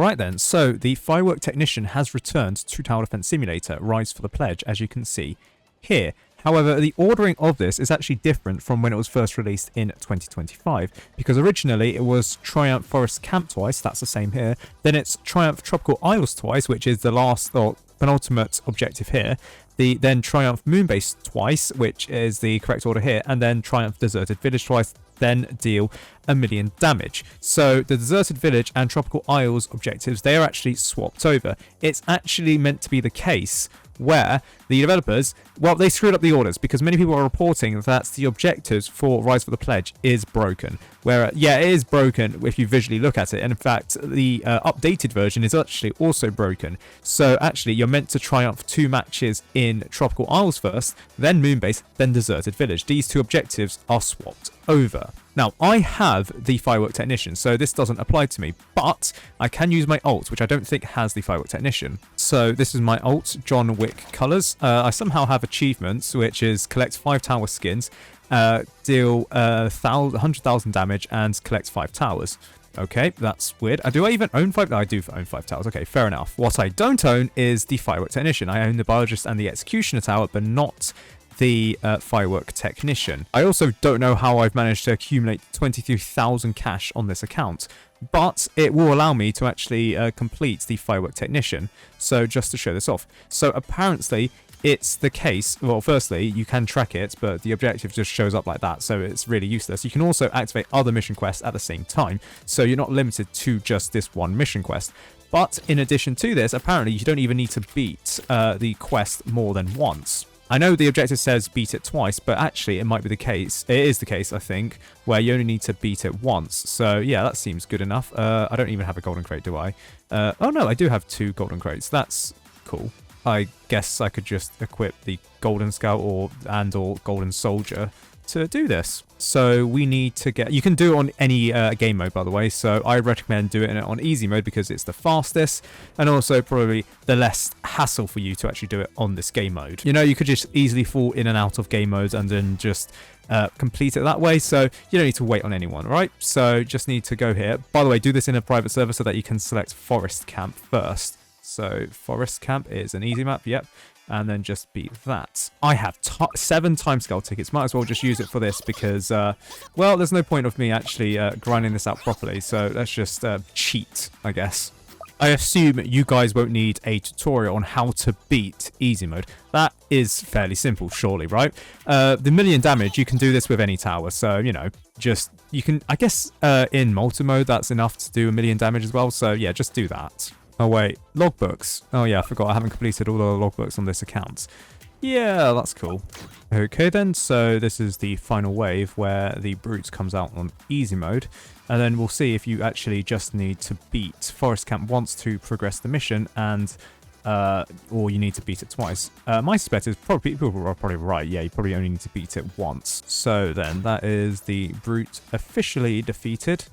Alright then, so the Firework Technician has returned to Tower Defense Simulator, Rise for the Pledge, as you can see here. However, the ordering of this is actually different from when it was first released in 2025, because originally it was Triumph Forest Camp twice, that's the same here, then it's Triumph Tropical Isles twice, which is the last or penultimate objective here, then Triumph Moonbase twice, which is the correct order here, and then Triumph Deserted Village twice, then deal 1 million damage. So the Deserted Village and Tropical Isles objectives, they are actually swapped over. It's actually meant to be the case where the developers, well, they screwed up the orders because many people are reporting that the objectives for Rise for the Pledge is broken. Where, yeah, it is broken if you visually look at it. And in fact, the updated version is actually also broken. So actually, you're meant to triumph 2 matches in Tropical Isles first, then Moonbase, then Deserted Village. These 2 objectives are swapped over. Now, I have the Firework Technician, so this doesn't apply to me, but I can use my ult, which I don't think has the Firework Technician. So this is my ult, John Wick Colours. I somehow have achievements, which is collect 5 tower skins, deal 100,000 damage, and collect 5 towers. Okay, that's weird. Do I even own 5? No, I do own 5 towers. Okay, fair enough. What I don't own is the Firework Technician. I own the Biologist and the Executioner Tower, but not the Firework Technician. I also don't know how I've managed to accumulate 23,000 cash on this account, but it will allow me to actually complete the Firework Technician. So just to show this off. So apparently it's the case, well, firstly, you can track it, but the objective just shows up like that, so it's really useless. You can also activate other mission quests at the same time, so you're not limited to just this one mission quest. But in addition to this, apparently you don't even need to beat the quest more than once. I know the objective says beat it twice, but actually it might be the case, it is the case I think, where you only need to beat it once. So yeah, that seems good enough. I don't even have a golden crate, do I? Oh no, I do have 2 golden crates, that's cool. I guess I could just equip the Golden Scout or Golden Soldier to do this. So we need to get, you can do it on any game mode, by the way, so I recommend doing it on easy mode because it's the fastest and also probably the less hassle for you to actually do it on this game mode. You know, you could just easily fall in and out of game modes and then just complete it that way, so you don't need to wait on anyone, right? So just need to go here. By the way, do this in a private server so that you can select Forest Camp first. So Forest Camp is an easy map, yep. And then just beat that. I have 7 timescale tickets. Might as well just use it for this because, well, there's no point of me actually grinding this out properly. So let's just cheat, I guess. I assume you guys won't need a tutorial on how to beat easy mode. That is fairly simple, surely, right? The million damage, you can do this with any tower. So, you know, just, you can, I guess in multi-mode, that's enough to do 1 million damage as well. So, yeah, just do that. Oh wait, logbooks. Oh yeah, I forgot I haven't completed all the logbooks on this account. Yeah, that's cool. Okay then, so this is the final wave where the Brutes comes out on easy mode. And then we'll see if you actually just need to beat Forest Camp once to progress the mission and or you need to beat it twice. My suspect is probably, people are probably right, yeah, you probably only need to beat it once. So then, that is the Brute officially defeated.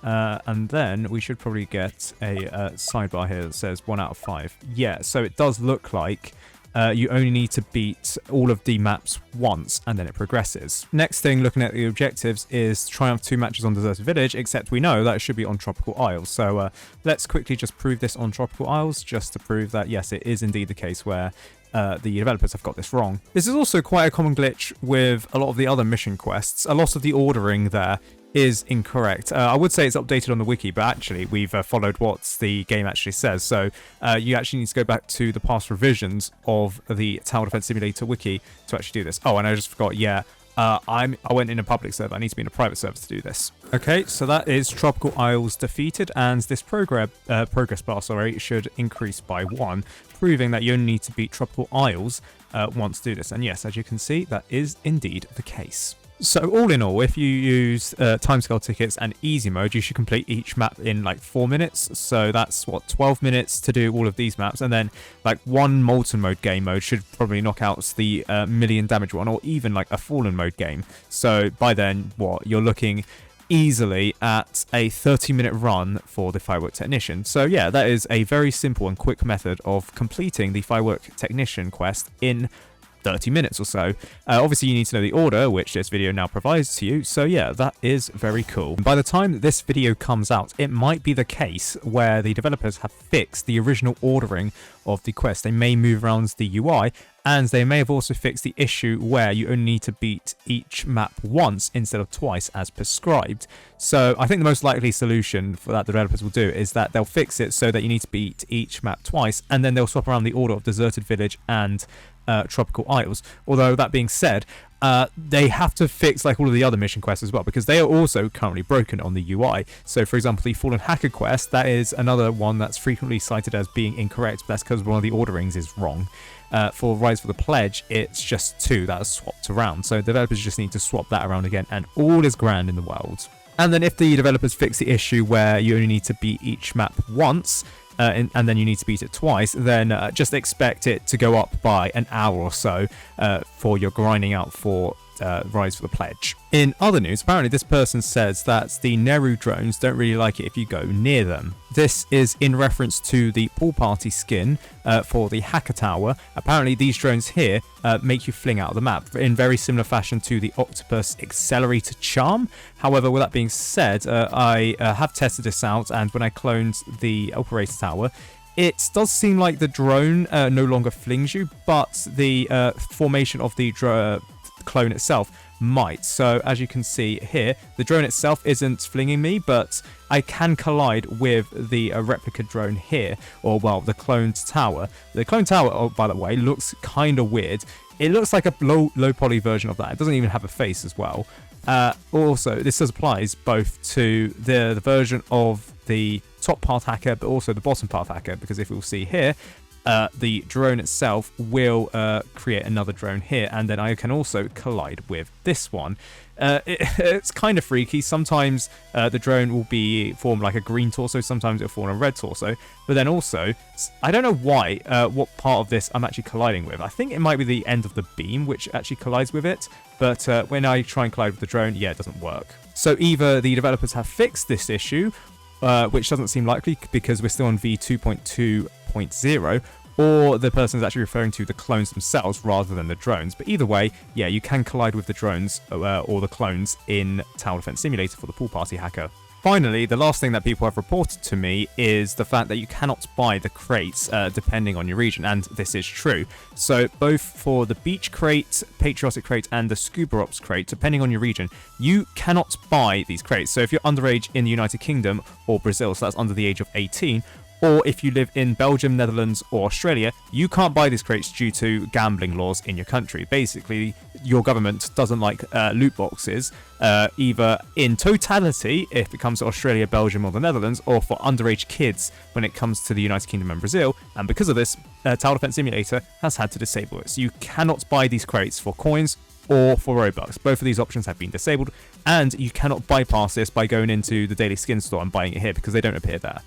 And then we should probably get a sidebar here that says 1 out of 5. Yeah, so it does look like you only need to beat all of the maps once and then it progresses. Next thing, looking at the objectives, is triumph 2 matches on Deserted Village, except we know that it should be on Tropical Isles. So let's quickly just prove this on Tropical Isles, just to prove that, yes, it is indeed the case where the developers have got this wrong. This is also quite a common glitch with a lot of the other mission quests. A lot of the ordering there is incorrect. I would say it's updated on the wiki, but actually we've followed what the game actually says. So you actually need to go back to the past revisions of the Tower Defense Simulator wiki to actually do this. Oh, and I just forgot, yeah, I went in a public server. I need to be in a private server to do this. Okay, so that is Tropical Isles defeated, and this progress bar, should increase by 1, proving that you only need to beat Tropical Isles once to do this. And yes, as you can see, that is indeed the case. So all in all, if you use timescale tickets and easy mode, you should complete each map in like 4 minutes. So that's what, 12 minutes to do all of these maps, and then like 1 molten mode game mode should probably knock out the million damage one, or even like a fallen mode game. So by then, what, you're looking easily at a 30-minute run for the Firework Technician. So yeah, that is a very simple and quick method of completing the Firework Technician quest in 30 minutes or so. Obviously, you need to know the order, which this video now provides to you. So yeah, that is very cool. By the time this video comes out, it might be the case where the developers have fixed the original ordering of the quest. They may move around the UI, and they may have also fixed the issue where you only need to beat each map once instead of twice as prescribed. So I think the most likely solution for that the developers will do is that they'll fix it so that you need to beat each map twice, and then they'll swap around the order of Deserted Village and Tropical Isles. Although that being said, they have to fix like all of the other mission quests as well, because they are also currently broken on the UI. So for example, the Fallen Hacker quest, that is another one that's frequently cited as being incorrect, but that's because one of the orderings is wrong. For Rise for the Pledge, it's just 2 that are swapped around, so developers just need to swap that around again, and all is grand in the world. And then if the developers fix the issue where you only need to beat each map once, and then you need to beat it twice, then just expect it to go up by an hour or so for your grinding out for Rise for the Pledge. In other news, apparently this person says that the Neru drones don't really like it if you go near them. This is in reference to the pool party skin for the Hacker Tower. Apparently these drones here make you fling out of the map in very similar fashion to the Octopus Accelerator charm. However, with that being said, I have tested this out, and when I cloned the Operator Tower, it does seem like the drone no longer flings you, but the formation of the clone itself might. So as you can see here, the drone itself isn't flinging me, but I can collide with the replica drone here, or well, the cloned tower. The cloned tower, oh, by the way, looks kind of weird. It looks like a low poly version of that. It doesn't even have a face as well. Also, this applies both to the version of the top path hacker, but also the bottom path hacker, because if we'll see here, the drone itself will create another drone here, and then I can also collide with this one. It's kind of freaky. Sometimes the drone will be formed like a green torso, sometimes it'll form a red torso, but then also, I don't know why, what part of this I'm actually colliding with. I think it might be the end of the beam which actually collides with it, but when I try and collide with the drone, yeah, it doesn't work. So either the developers have fixed this issue, which doesn't seem likely because we're still on v2.2.0, or the person is actually referring to the clones themselves rather than the drones. But either way, yeah, you can collide with the drones or the clones in Tower Defense Simulator for the pool party hacker. Finally, the last thing that people have reported to me is the fact that you cannot buy the crates depending on your region, and this is true. So both for the Beach Crate, Patriotic Crate, and the Scuba Ops Crate, depending on your region, you cannot buy these crates. So if you're underage in the United Kingdom or Brazil, so that's under the age of 18, or if you live in Belgium, Netherlands, or Australia, you can't buy these crates due to gambling laws in your country. Basically, your government doesn't like loot boxes, either in totality, if it comes to Australia, Belgium, or the Netherlands, or for underage kids when it comes to the United Kingdom and Brazil. And because of this, Tower Defense Simulator has had to disable it. So you cannot buy these crates for coins or for Robux. Both of these options have been disabled, and you cannot bypass this by going into the daily skin store and buying it here because they don't appear there.